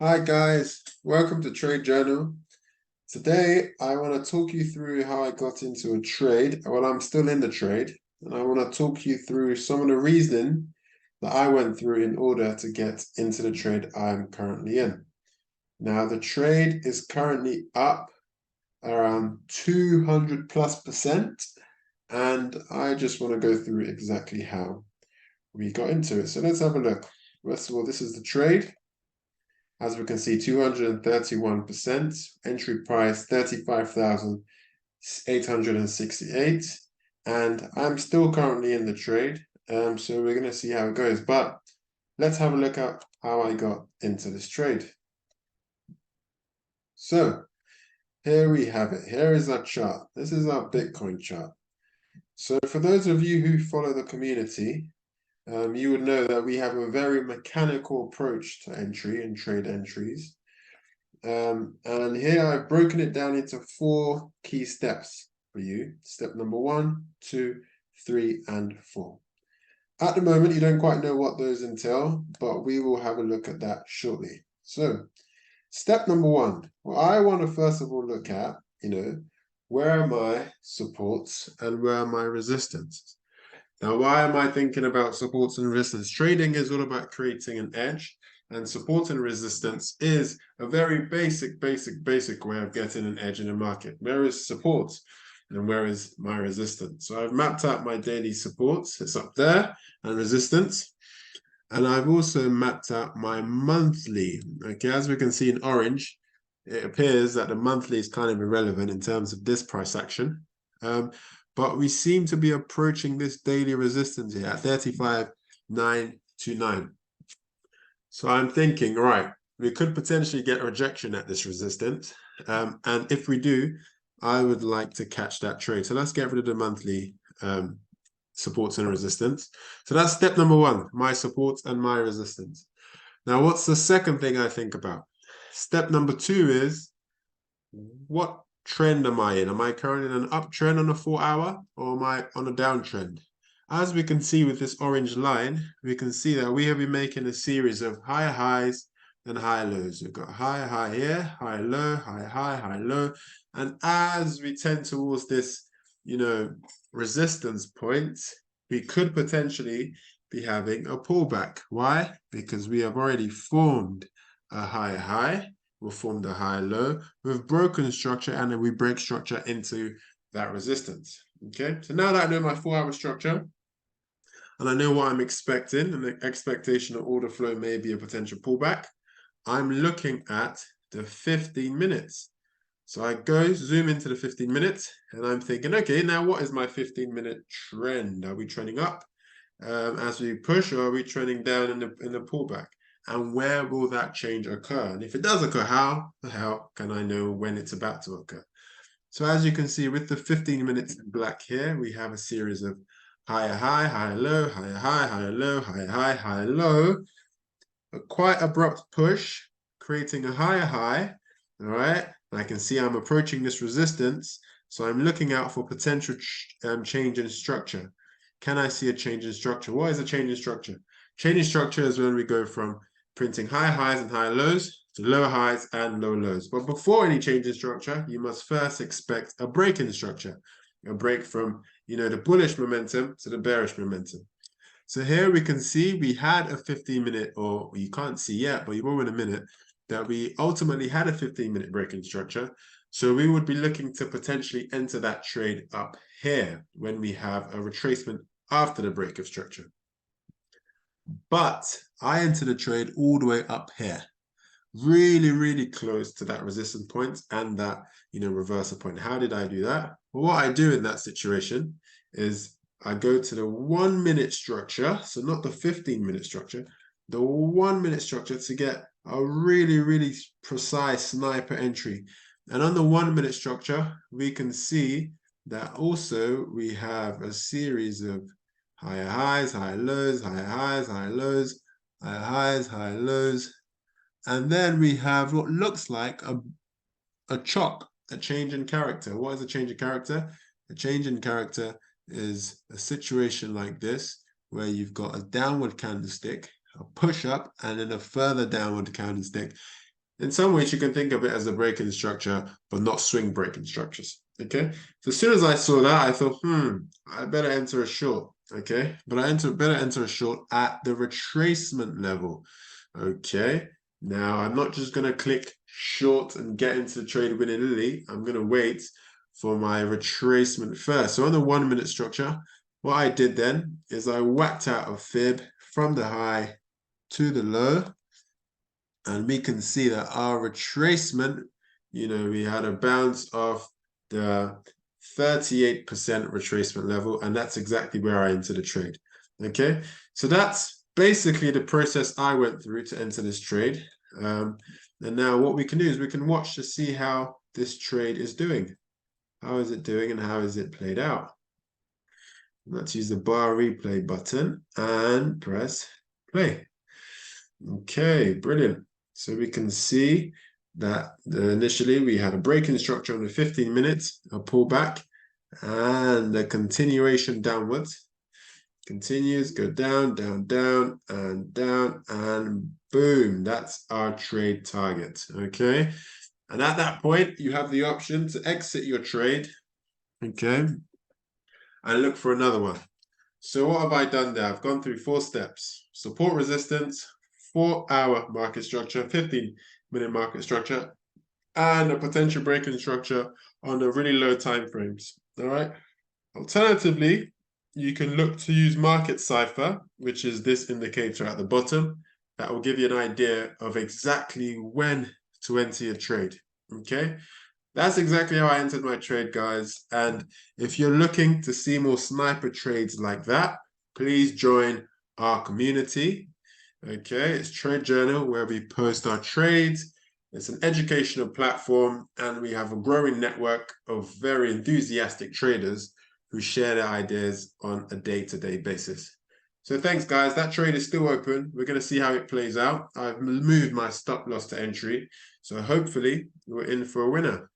Hi guys, welcome to Trade Journal. Today I want to talk you through how I got into a trade. Well, I'm still in the trade, and I want to talk you through some of the reasoning that I went through in order to get into the trade I'm currently in. Now, the trade is currently up around 200 plus percent, and I just want to go through exactly how we got into it. So let's have a look. First of all, this is the trade. As we can see, 231%, entry price 35,868. And I'm still currently in the trade. So we're going to see how it goes. But let's have a look at how I got into this trade. So here we have it. Here is our chart. This is our Bitcoin chart. So for those of you who follow the community, you would know that we have a very mechanical approach to entry and trade entries. And here I've broken it down into 4 key steps for you. Step number 1, 2, 3, and 4. At the moment, you don't quite know what those entail, but we will have a look at that shortly. So, step number 1, well, I want to first of all look at, where are my supports and where are my resistances? Now, why am I thinking about supports and resistance? Trading is all about creating an edge, and support and resistance is a very basic way of getting an edge in a market. Where is support and where is my resistance? So I've mapped out my daily supports, it's up there, and resistance. And I've also mapped out my monthly. Okay, as we can see in orange, it appears that the monthly is kind of irrelevant in terms of this price action. But we seem to be approaching this daily resistance here at 35,929. So I'm thinking, right, we could potentially get a rejection at this resistance. And if we do, I would like to catch that trade. So let's get rid of the monthly supports and resistance. So that's step number 1, my supports and my resistance. Now, what's the second thing I think about? Step number 2 is, what trend am I in? Am I currently in an uptrend on a 4-hour or am I on a downtrend? As we can see with this orange line, we can see that we have been making a series of higher highs and higher lows. We've got high, high here, high, low, high, high, high, low. And as we tend towards this, resistance point, we could potentially be having a pullback. Why? Because we have already formed a higher high. We've formed a high low. We've broken structure and then we break structure into that resistance. Okay, so now that I know my 4-hour structure and I know what I'm expecting, and the expectation of order flow may be a potential pullback, I'm looking at the 15 minutes. So I go zoom into the 15 minutes and I'm thinking, okay, now what is my 15-minute trend? Are we trending up as we push, or are we trending down in the pullback? And where will that change occur? And if it does occur, how the hell can I know when it's about to occur? So as you can see with the 15 minutes in black here, we have a series of higher high, higher low, higher high, higher low, higher high, higher low. A quite abrupt push, creating a higher high, all right? And I can see I'm approaching this resistance, so I'm looking out for potential change in structure. Can I see a change in structure? What is a change in structure? Change in structure is when we go from printing high highs and high lows to low highs and low lows. But before any change in structure, you must first expect a break in structure, a break from, the bullish momentum to the bearish momentum. So here we can see we had a 15-minute, or you can't see yet, but you will in a minute, that we ultimately had a 15-minute break in structure. So we would be looking to potentially enter that trade up here when we have a retracement after the break of structure. But I entered the trade all the way up here, really, really close to that resistance point and that, reversal point. How did I do that? Well, what I do in that situation is I go to the 1-minute structure, so not the 15-minute structure, the 1-minute structure to get a really, really precise sniper entry. And on the 1-minute structure, we can see that also we have a series of higher highs, higher lows, higher highs, higher lows, higher highs, higher lows. And then we have what looks like a chop, a change in character. What is a change in character? A change in character is a situation like this, where you've got a downward candlestick, a push up, and then a further downward candlestick. in some ways you can think of it as a break-in structure, but not swing break-in structures. Okay. So as soon as I saw that, I thought, I better enter a short. Okay. But I better enter a short at the retracement level. Okay. Now I'm not just going to click short and get into the trade willy-nilly. I'm going to wait for my retracement first. So on the 1 minute structure, what I did then is I whacked out a fib from the high to the low. And we can see that our retracement, we had a bounce off the 38% retracement level, and that's exactly where I entered the trade. Okay, so that's basically the process I went through to enter this trade. And now what we can do is we can watch to see how this trade is doing. How is it doing and how is it played out? Let's use the bar replay button and press play. Okay, brilliant. So we can see that initially we had a break-in structure on the 15 minutes, a pullback, and a continuation downwards. Continues, go down, down, down, and boom, that's our trade target. Okay. And at that point, you have the option to exit your trade. Okay. And look for another one. So what have I done there? I've gone through 4 steps. Support resistance, 4-hour market structure, 15-minute market structure, and a potential break-in structure on the really low time frames. All right. Alternatively, you can look to use Market Cipher, which is this indicator at the bottom. That will give you an idea of exactly when to enter your trade. Okay. That's exactly how I entered my trade, guys. And if you're looking to see more sniper trades like that, please join our community. Okay, it's Trade Journal, where we post our trades. It's an educational platform, and we have a growing network of very enthusiastic traders who share their ideas on a day-to-day basis. So thanks, guys. That trade is still open. We're going to see how it plays out. I've moved my stop loss to entry. So hopefully we're in for a winner.